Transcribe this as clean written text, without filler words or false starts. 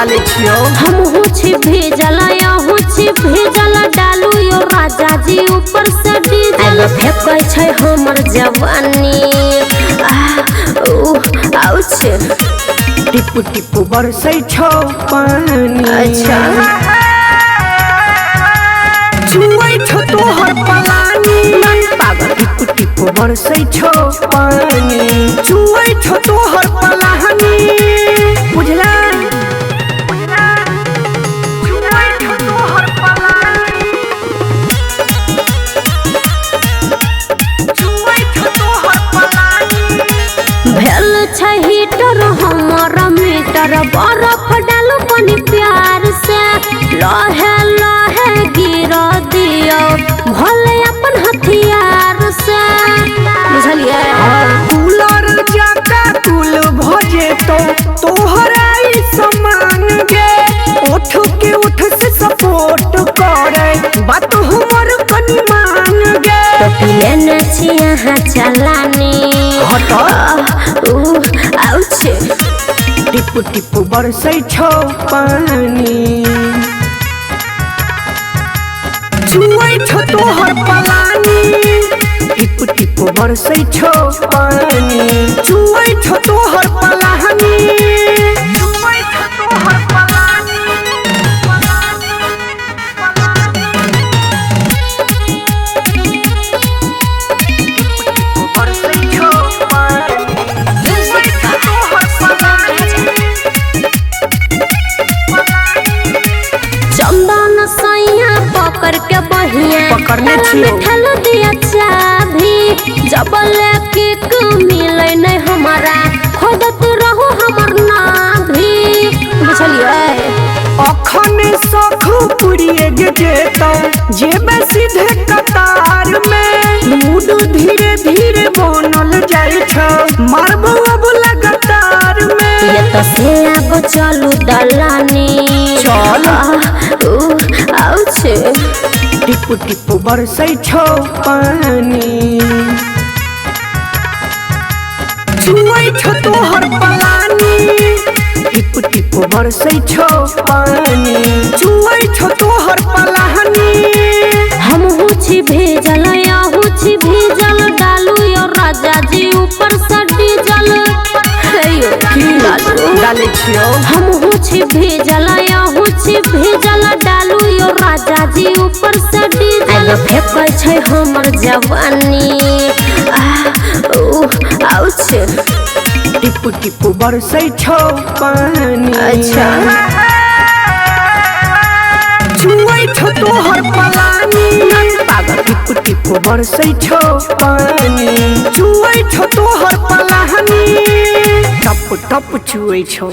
डाले छियो हम हुछि भेजला या हुछि भेजला डालू यो राजा जी ऊपर से डीजल फेंकै छै हमर जवानी आउछ टिपू टिपू बरसै छौ पानी अच्छा छुए छो तोहर पलानी मन पागल टिपू टिपू बरसै छौ पानी छुए छो तोहर पलानी बुझला भेल छै हीटर हमर मीटर बर्फ डालो पानी प्यार से लहे लहे गिर दियो भले अपन हथियार से बुझलिए कूलर जाका कुल भजे तो तोहरा ई समान गे उठ के उठ से सपोर्ट करे बात हमर कनी मान गे तो पिले छी यहाँ चलानी हट आउछ टिपू टिपू बरसै छौ पानी छुए छो तोहर पलानी टिपू टिपू बरसै छौ पानी छुए छो तोहर पलानी छुए छो तोहर पलानी टिपू बरसै छौ पानी चंदन सैया पकड़ के बहिया पकड़ने छियो ठल दिया चाभी जब लेके मिले नहीं हमारा खोदत रहो हमर नाभी बुझलिए अखने सखु पुरिए जेतो जेबे सीधे कतार में मूड धीरे धीरे बनल जाय छ मारबो अब लगातार में ये तो से अब चलू दलानी चल आउछ टिपू टिपू बरसै छौ पानी छुए छो तोहर पलानी टिपू टिपू बरसै छौ पानी छुए छो तोहर पलानी हम हुछि भेजल या हुछि भेजल डालू यो राजा जी ऊपर से डीजल हेयो डालू डाले छियो हम हुछि भेजल या हुछि भेजल डालू यो राजा जी ऊपर से डीजल फेंकै छै हमर जवानी आउछ टिपू टिपू बरसै छौ पानी अच्छा छुए छो तोहर पलानी पागल टिपू टिपू बरसै छौ पानी छुए छो तोहर पलानी टप टप छुए छौ।